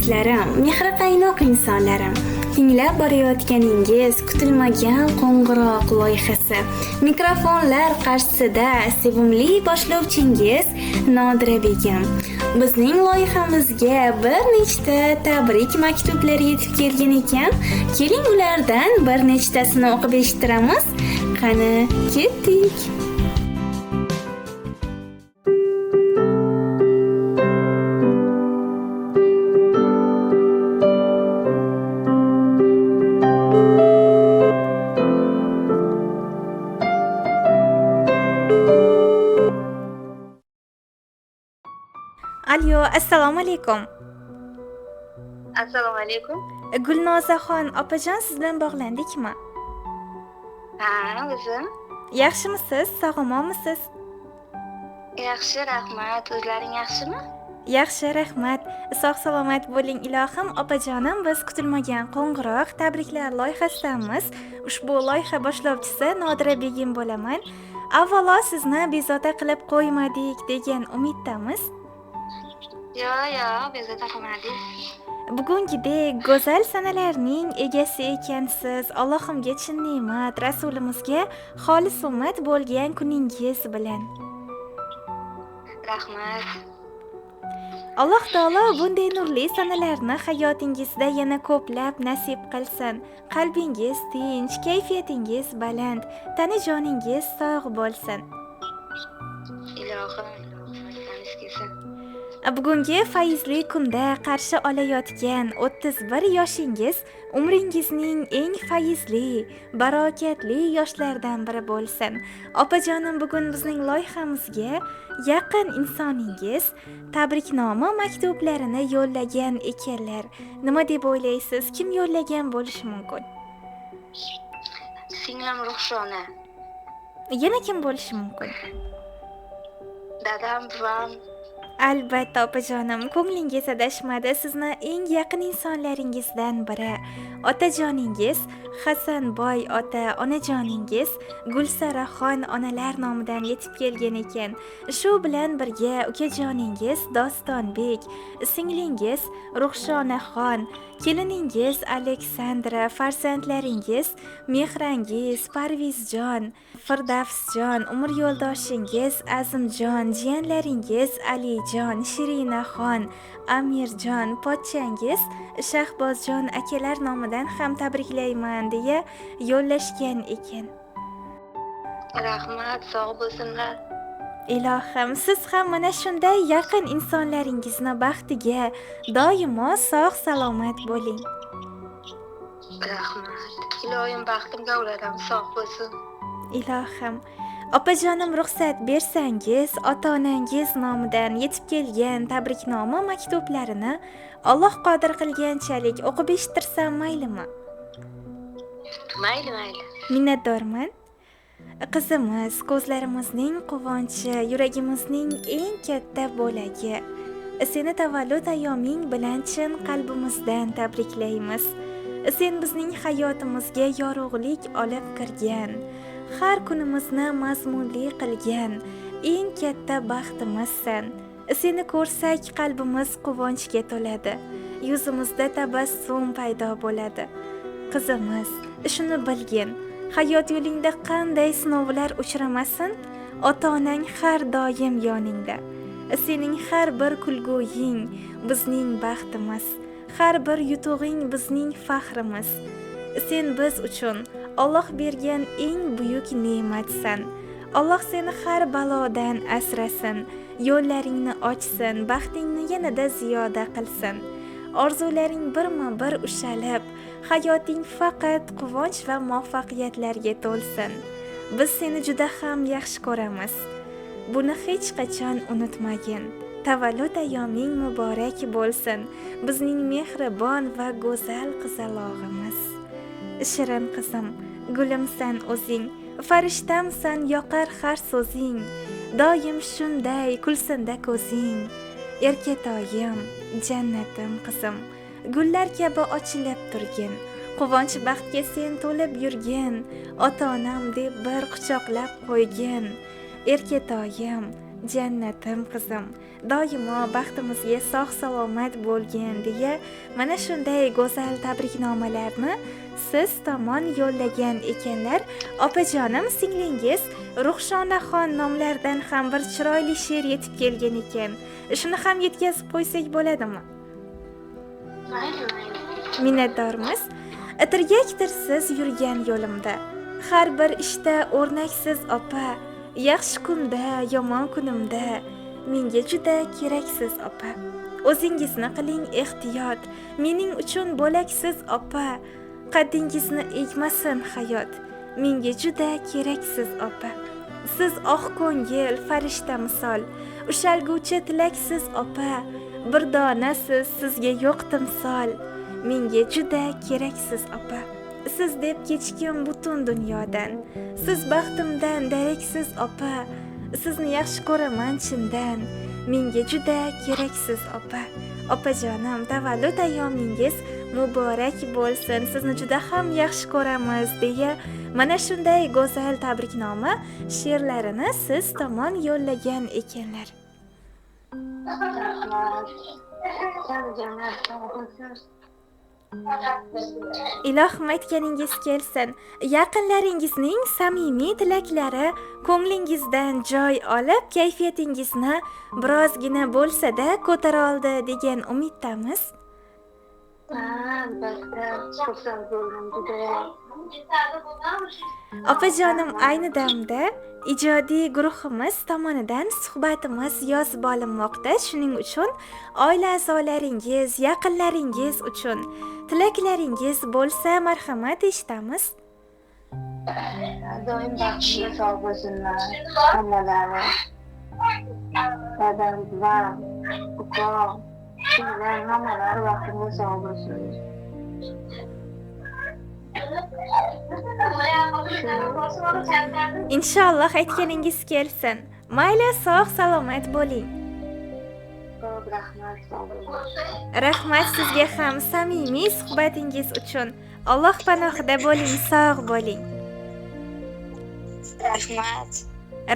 tabriklarim, mehri qaynoq insonlarim. Tinglab borayotganingiz kutilmagan qo'ng'iroq loyihasi. Mikrofonlar qarshisida sevimli boshlovchingiz Nodira Begim. Bizning loyihamizga bir nechta tabrik maktublari yetib kelgan ekan. Keling ulardan bir nechtasini o'qib eshittiramiz. Qani, ketdik. Alo, assalomu alaykum. Assalomu alaykum. Gulnozaxon opajon, siz bilan bog'landikmi? Ha, o'zim. Yaxshimisiz? Sog'-omonmisiz? Yaxshi, rahmat. O'zlaring yaxshimi? Yaxshi, rahmat. Sog'-salomat bo'ling ilohim. Opajonim, biz kutilmagan qo'ng'iroq tabriklar loyihasidanmiz. Ushbu loyiha boshlovchisi Nodira Begim bo'laman. Avvalo sizni bezovta qilib qo'ymadik degan umiddamiz. Yo'q, bezovta qilmadik. Bugungidek go'zal sanalarning egasi ekansiz. Allohimga chin ne'mat, rasulimizga xolis umid bo'lgan kuningiz bilan. Rahmat. Alloh taolo bunday nurli sanalarni hayotingizda yana ko'plab nasib qilsin. Qalbingiz tinch, kayfiyatingiz baland, tana joningiz sog' bo'lsin. Ilohim, tanishib kelsin. Bugungi fayzli kunda qarshi olayotgan 31 yoshingiz umringizning eng fayzli, barokatli yoshlardan biri bo'lsin. Opajonim, bugun bizning loyihamizga yaqin insoningiz tabriknoma maktublarini yo'llagan ekanlar. Nima deb o'ylaysiz? Kim yo'llagan bo'lishi mumkin? Singlim Ruxshona. Yana kim bo'lishi mumkin? Dadam, buvam. Albatta opajonim, ko'nglingiz adashmadi. Sizni eng yaqin insonlaringizdan biri. Otajoningiz Hasanboy ota, onajoningiz Gulsaraxon onalar nomidan yetib kelgan ekan. Shu bilan birga ukajoningiz Dostonbek, singlingiz Ruxshonaxon, keliningiz Aleksandra, farzandlaringiz Mehrangiz, Parvizjon, Firdavsjon, umr yo'ldoshingiz Azimjon, jiyanlaringiz Alijon, Shirinaxon, Amirjon, pochchangiz Shahbozjon akalar nomidan ham tabriklayman deya yo'llashgan ekan. Rahmat, sog' bo'lsinlar. Ilohim, siz ham mana shunday yaqin insonlaringizni baxtiga doimo sog' salomat bo'ling. Rahmat. Ilohim baxtimga ular ham sog' bo'lsin. Ilohim, opajonim ruxsat bersangiz, ota-onangiz nomidan yetib kelgan tabriknoma maktublarini Alloh qodir qilganchalik o'qib eshittirsam maylimi? Mayli. Minnatdorman. Qizimiz ko'zlarimizning quvonchi, yuragimizning eng katta bo'lagi. Seni tavallud ayyoming bilan chin qalbimizdan tabriklaymiz. Sen bizning hayotimizga yorug'lik olib kirgan, har kunimizni mazmunli qilgan eng katta baxtimizsan. Seni ko'rsak qalbimiz quvonchga to'ladi, yuzimizda tabassum paydo bo'ladi. Qizimiz, shuni bilgin, hayot yo'lingda qanday sinovlar uchramasin, ota-onang har doim yoningda. Sening har bir kulguying bizning baxtimiz, har bir yutug'ing bizning faxrimiz. Sen biz uchun Alloh bergan eng buyuk ne'matsan. Alloh seni har balodan asrasin, yo'llaringni ochsin, baxtingni yanada ziyoda qilsin. Orzularing birma-bir ushalib, hayoting faqat quvonch va muvaffaqiyatlarga to'lsin. Biz seni juda ham yaxshi ko'ramiz. Buni hech qachon unutmagin. Tavallud ayyoming muborak bo'lsin. Bizning mehribon va go'zal qizalog'imiz. Shirin qizim, gulimsan o'zing, farishtamsan, yoqar har so'zing. Doim shunday kulsinda ko'zing. Erkatoyim, jannatim qizim, gullar kabi ochilib turgin. Quvonch baxtga sen to'lib yurgin, ota-onam deb bir quchoqlab qo'ygin. Erkatoyim, jannatim qizim, doimo baxtimizga sog' salomat bo'lgin deya mana shunday go'zal tabriknomalarni siz tomon yo'llagan ekanlar. Opajonim, singlingiz Ruxshonaxon nomlaridan ham bir chiroyli she'r yetib kelgan ekan. Shuni ham yetkazib qo'ysak bo'ladimi? Minnatdormiz. Tirgakdirsiz yurgan yo'limda, har bir ishda o'rnaksiz opa, yaxshi kunda, yomon kunimda menga juda keraksiz opa. O'zingizni qiling ehtiyot, mening uchun bo'laksiz opa. Qaddingizni egmasin hayot, menga juda keraksiz opa. Siz oq ko'ngil farishta misol, ushalguvchi tilaksiz opa. Bir donasiz, sizga yo'q timsol, menga juda keraksiz opa. Siz deb kechkim butun dunyodan, siz baxtimdan daraksiz opa. Sizni yaxshi ko'raman chindan, menga juda keraksiz opa. Opajonim, tavallud ayyomingiz muborak bo'lsin. Sizni juda ham yaxshi ko'ramiz deya mana shunday go'zal tabriknoma she'rlarini siz tomon yo'llagan ekanlar. Ilohim aytganingiz kelsin. Yaqinlaringizning samimiy tilaklari ko'nglingizdan joy olib, kayfiyatingizni birozgina bo'lsa-da ko'tara oldi degan umiddamiz. Opajonim, ayni damda ijodiy guruhimiz tomonidan suhbatimiz yozib olinmoqda. Shuning uchun oila a'zolaringiz, yaqinlaringiz uchun tilaklaringiz bo'lsa marhamat eshitamiz. Doim baxtli sog' bo'lsinlar hammalari. Dadam, buvam, ukam, singlim hammalari baxtli sog' bo'lsin. Inshaalloh aytganingiz kelsin. Mayli, sog' salomat bo'ling. Rahmat, sog' bo'ling. Rahmat sizga ham samimiy suhbatingiz uchun. Alloh panohida bo'ling, sog' bo'ling. Rahmat.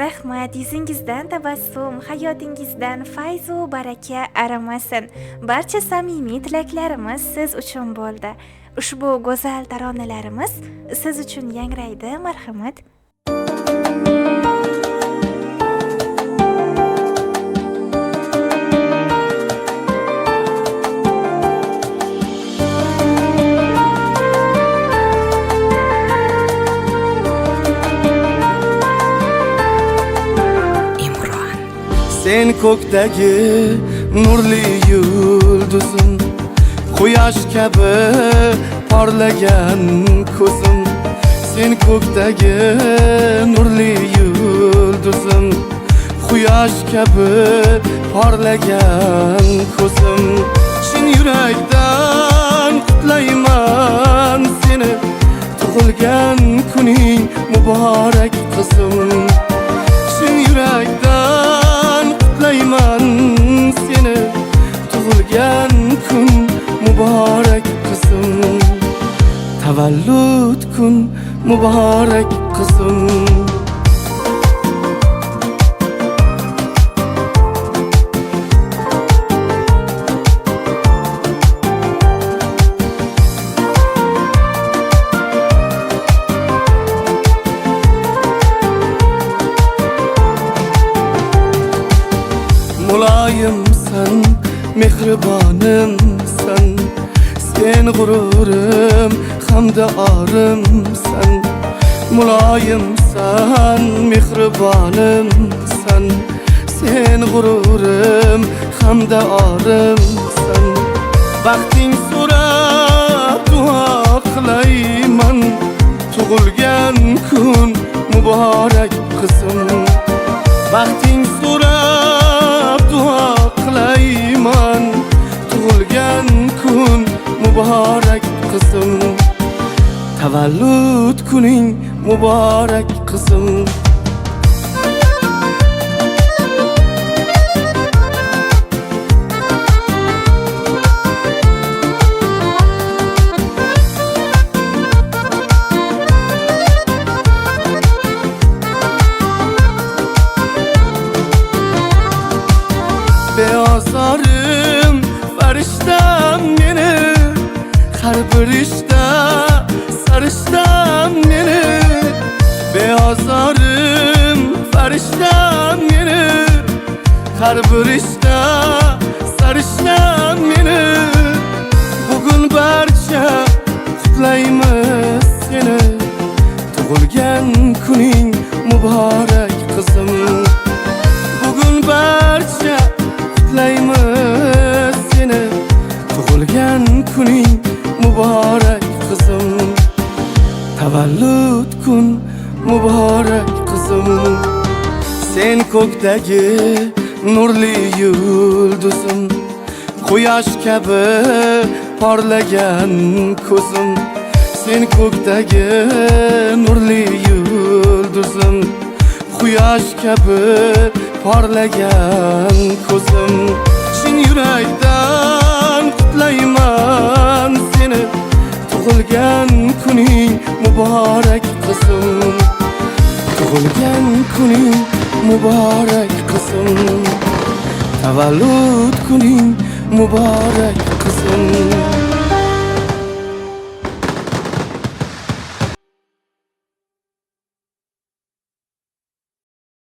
Rahmat, yuzingizdan tabassum, hayotingizdan fayz va baraka arimasin. Barcha samimiy tilaklarimiz siz uchun bo'ldi. Ushbu go'zal taronalarimiz siz uchun yangraydi. Marhamat. Sen ko'kdagi nurli yulduzim, quyosh kabi parlagan ko'zim. Sen ko'kdagi nurli yulduzim, quyosh kabi parlagan ko'zim. Chin yurakdan qutlayman seni, tug'ilgan kuning muborak qizim. Chin yurakdan qutlayman seni, tug'ilgan kun muborak qizim. Tavallud kun muborak qizim. Muloyimsan, mehribonimsan, sen g'ururim hamda orimsan. Muloyimsan, mehribonimsan, sen g'ururim hamda orimsan. Baxting so'rab duo qilayman, tug'ilgan kun muborak qizim. Baxting so'rab duo qilayman, tug'ilgan kun muborak qizim. Tavallud kuning muborak qizim. bir ishda sarishtam meni, beozorim farishtam meni, har bir ishda sarishtam meni. Bugun barcha qutlaymiz seni, tug'ilgan kuning muborak qizim. Bugun barcha qutlaymiz seni, tug'ilgan kuning muborak qizim. Tavallud kun muborak qizim. Sen ko'kdagi nurli yulduzim, quyosh kabi parlagan ko'zim. Sen ko'kdagi nurli yulduzim, quyosh kabi parlagan ko'zim. Chin yurakdan qutlayman seni, tug'ilgan kuning muborak qizim. Tug'ilgan kuning muborak qizim. Tavallud kuning muborak qizim.